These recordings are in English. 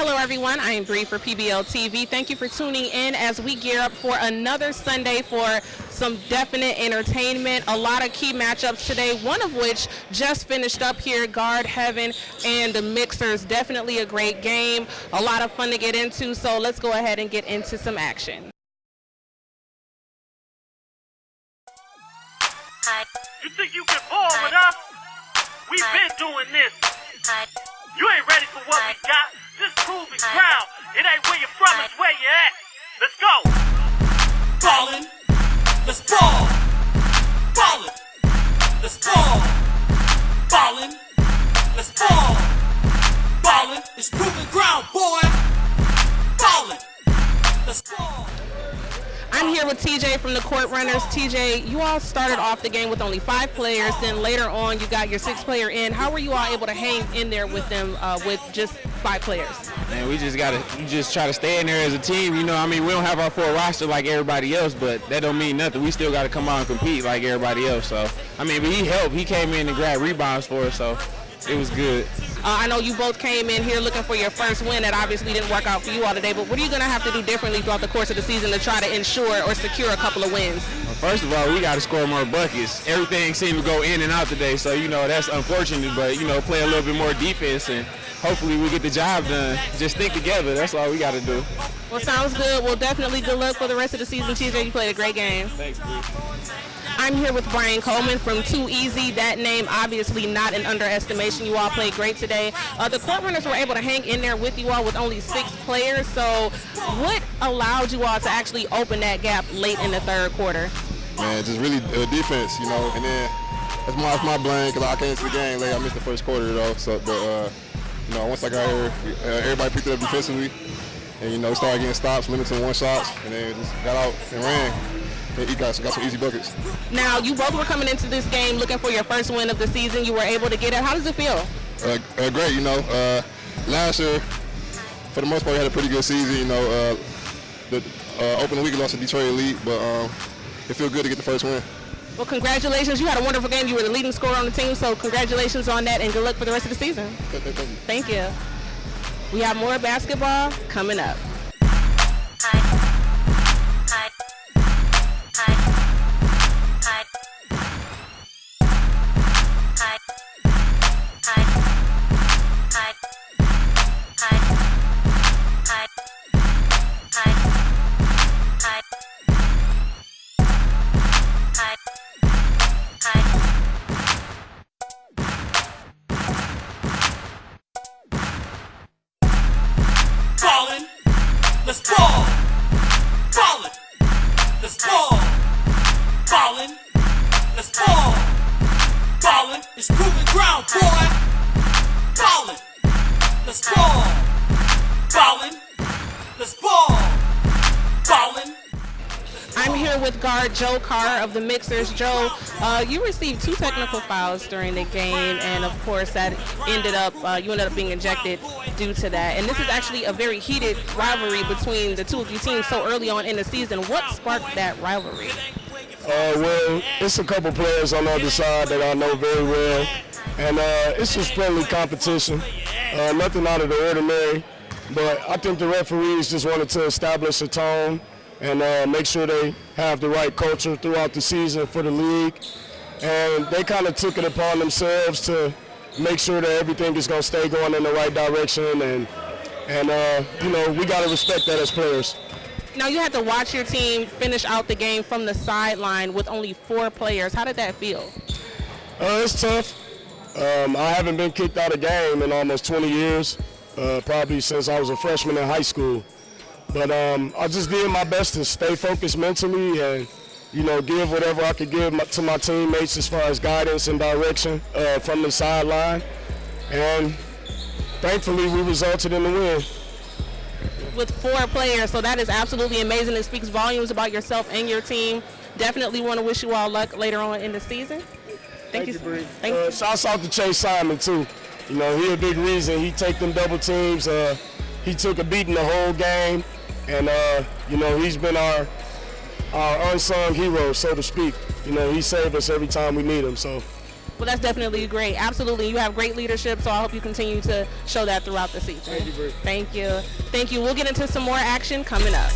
Hello everyone, I am Bree for PBL TV. Thank you for tuning in as we gear up for another Sunday for some definite entertainment. A lot of key matchups today, one of which just finished up here, Guard Heaven and the Mixers. Definitely a great game, a lot of fun to get into, so let's go ahead and get into some action. You think you can ball with us? We've been doing this. You ain't ready for what we got? Just prove it ground. It ain't where you're from, it's where you're at. Let's go. Ballin', let's ball. Ballin', let's ball. Ballin', let's ball. Ballin', it's proving ground, boy. Ballin', let's ball. I'm here with TJ from the Court Runners. TJ, you all started off the game with only 5 players. Then later on, you got your 6th player in. How were you all able to hang in there with them with just 5 players? Man, we just try to stay in there as a team. You know, I mean, we don't have our full roster like everybody else, but that don't mean nothing. We still got to come out and compete like everybody else. So, I mean, but he helped. He came in and grabbed rebounds for us, so it was good. I know you both came in here looking for your first win. That obviously didn't work out for you all today, but what are you going to have to do differently throughout the course of the season to try to ensure or secure a couple of wins? Well, first of all, we got to score more buckets. Everything seemed to go in and out today, so, you know, that's unfortunate, but, you know, play a little bit more defense and hopefully we get the job done. Just stick together. That's all we got to do. Well, sounds good. Well, definitely good luck for the rest of the season, TJ. You played a great game. Thanks, Bruce. I'm here with Brian Coleman from Too Easy. That name obviously not an underestimation. You all played great today. The Court Runners were able to hang in there with you all with only 6 players. So what allowed you all to actually open that gap late in the third quarter? Man, just really defense, you know, and then that's my blame because I came into the game late. I missed the first quarter though. So, but you know, once I got here, everybody picked it up defensively, and you know, started getting stops, limiting 1 shots, and then just got out and ran. And he got some easy buckets. Now, you both were coming into this game looking for your first win of the season. You were able to get it. How does it feel? Great, you know. Last year, for the most part, we had a pretty good season. You know, the opening week lost to Detroit Elite, but it feels good to get the first win. Well, congratulations. You had a wonderful game. You were the leading scorer on the team, so congratulations on that, and good luck for the rest of the season. Thank you. We have more basketball coming up. Ballin', let's ball. Ballin', let's ball. Ballin', let's ball. Ballin', it's proving ground, boy. Ballin', let's ball. Ballin', let's ball. Ballin'. I'm here with guard Joe Carr of the Mixers. Joe, you received 2 technical fouls during the game, and of course that ended up you ended up being ejected due to that. And this is actually a very heated rivalry between the two of you teams so early on in the season. What sparked that rivalry? Well, it's a couple players on the other side that I know very well, and it's just friendly competition. Nothing out of the ordinary, but I think the referees just wanted to establish a tone and make sure they have the right culture throughout the season for the league. And they kind of took it upon themselves to make sure that everything is going to stay going in the right direction. And you know, we got to respect that as players. Now, you had to watch your team finish out the game from the sideline with only 4 players. How did that feel? It's tough. I haven't been kicked out of a game in almost 20 years, probably since I was a freshman in high school. But I just did my best to stay focused mentally and, you know, give whatever I could give to my teammates as far as guidance and direction from the sideline. And thankfully, we resulted in the win. With 4 players, so that is absolutely amazing. It speaks volumes about yourself and your team. Definitely want to wish you all luck later on in the season. Thank you. Bree. Thank you. Shouts out to Chase Simon, too. You know, he a big reason. He take them double teams. He took a beating the whole game. And, you know, he's been our unsung hero, so to speak. You know, he saved us every time we need him. So Well, that's definitely great. Absolutely. You have great leadership, so I hope you continue to show that throughout the season. Thank you, Britt. Thank you. Thank you. We'll get into some more action coming up.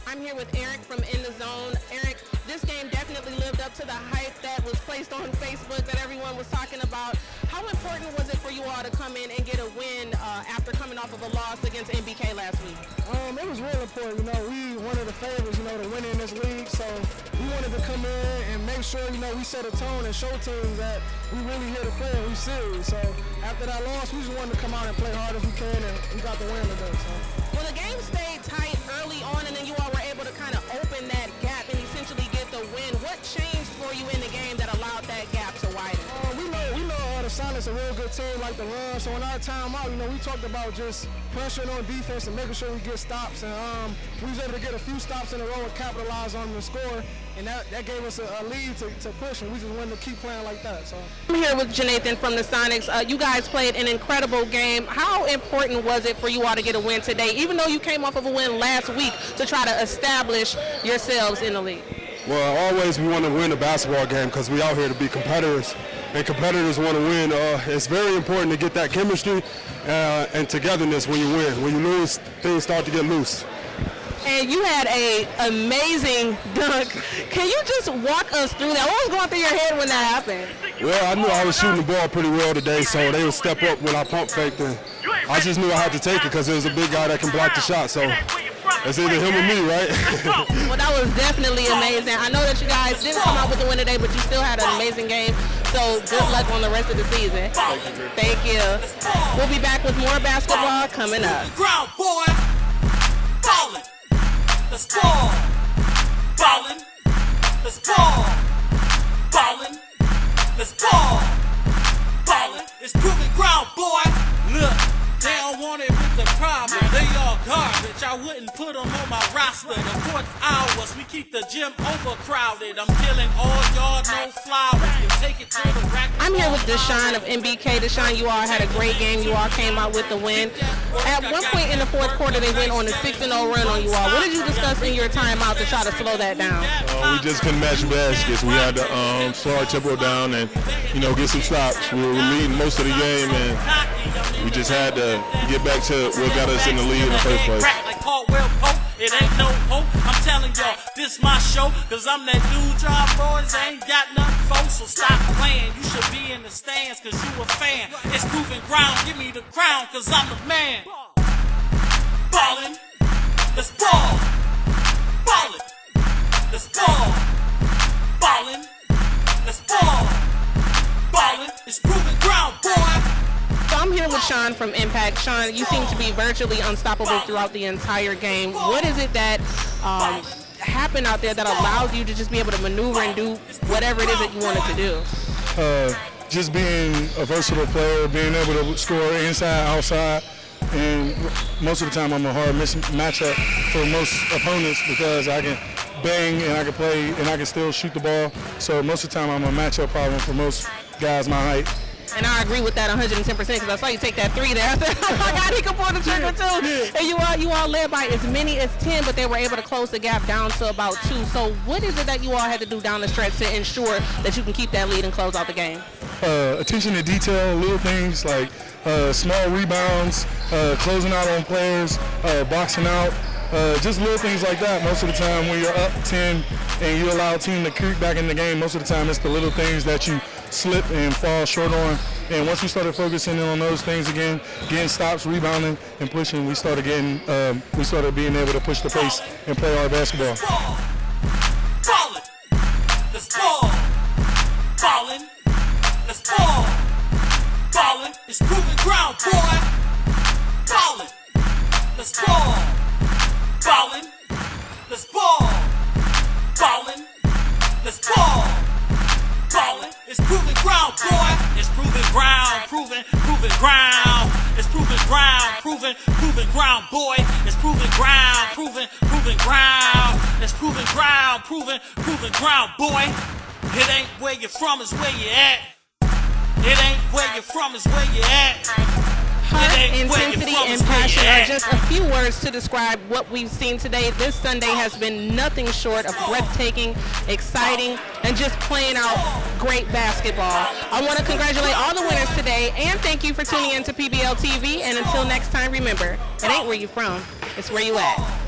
I'm here with Eric from In the Zone. Eric, this game definitely lived up to the hype that was placed on Facebook that everyone was talking about. How important was it for you all to come in and get a win after coming off of a loss against NBK last week? It was real important. We one of the favorites, to win in this league. So we wanted to come in and make sure, we set a tone and show teams that we really here to play and we serious. So after that loss, we just wanted to come out and play hard as we can, and we got the win today. So. Well, the game stayed tight early on, and then you all were able to kind of open that gap and essentially get the win. What changed for you in the game that allowed that gap to widen? We know the Sonics a real good team, like the run. So in our timeout, we talked about just pressuring on defense and making sure we get stops. And we was able to get a few stops in a row and capitalize on them and score. And that gave us a lead to push, and we just wanted to keep playing like that. So I'm here with Jonathan from the Sonics. You guys played an incredible game. How important was it for you all to get a win today, even though you came off of a win last week, to try to establish yourselves in the league? Well, always we want to win a basketball game because we out here to be competitors, and competitors want to win. It's very important to get that chemistry and togetherness when you win. When you lose, things start to get loose. And you had an amazing dunk. Can you just walk us through that? What was going through your head when that happened? Well, I knew I was shooting the ball pretty well today, so they would step up when I pump faked, and I just knew I had to take it because there's a big guy that can block the shot. So it's either him or me, right? Well, that was definitely amazing. I know that you guys didn't come out with the win today, but you still had an amazing game. So good luck on the rest of the season. Thank you. We'll be back with more basketball coming up. Ground boy, ballin'. Let's ball, ballin'. Let's ball, ballin'. Let's ball, ballin'. It's proving ground boy. Look, they don't want it with the problem. They all garbage. I wouldn't put them on my roster. The court's ours. We keep the gym overcrowded. I'm killing all y'all, no flowers. You take it to the rack. I'm here with Deshaun of NBK. Deshaun, you all had a great game. You all came out with the win. At one point in the fourth quarter, they went on a 6-0 run on you all. What did you discuss in your timeout to try to slow that down? We just couldn't match baskets. We had to slow our tempo down and, get some stops. We were leading most of the game, and we just had to get back to what got us in the lead in the first place. It ain't no hope. I'm telling y'all, this my show, cause I'm that dude y'all boys ain't got nothing for, so stop playing. You should be in the stands cause you a fan. It's proving ground, give me the crown cause I'm the man. Ballin', let's ball. Ballin', let's ball. Ballin', let's ball. Ballin', it's proving ground, boy. So I'm here with Sean from Impact. Sean, you seem to be virtually unstoppable throughout the entire game. What is it that happened out there that allows you to just be able to maneuver and do whatever it is that you wanted to do? Just being a versatile player, being able to score inside, outside, and most of the time I'm a hard matchup for most opponents because I can bang and I can play and I can still shoot the ball. So most of the time I'm a matchup problem for most guys my height. And I agree with that 110% because I saw you take that 3 there. I said, oh my God, he can pull the trigger too. And you all led by as many as 10, but they were able to close the gap down to about 2. So what is it that you all had to do down the stretch to ensure that you can keep that lead and close out the game? Attention to detail, little things like small rebounds, closing out on players, boxing out. Just little things like that. Most of the time when you're up 10 and you allow a team to creep back in the game, most of the time it's the little things that you slip and fall short on. And once we started focusing in on those things again, getting stops, rebounding, and pushing, we started being able to push the pace and play our basketball. Ballin', let's ball. Ballin', let's ball. Ballin', it's proving ground, boy. Ballin', let's ball. Ballin', let's ball. Ballin', let's ball. Ballin', it's proving ground, boy. It's proving ground, proving ground. It's proving ground, proving ground, boy. It's proving ground, proving ground. It's proving ground, proving ground, boy. It ain't where you're from, it's where you at. It ain't where you're from, it's where you at. Heart, intensity, and passion are just a few words to describe what we've seen today. This Sunday has been nothing short of breathtaking, exciting, and just playing out great basketball. I want to congratulate all the winners today, and thank you for tuning in to PBL TV. And until next time, remember, it ain't where you're from, it's where you at.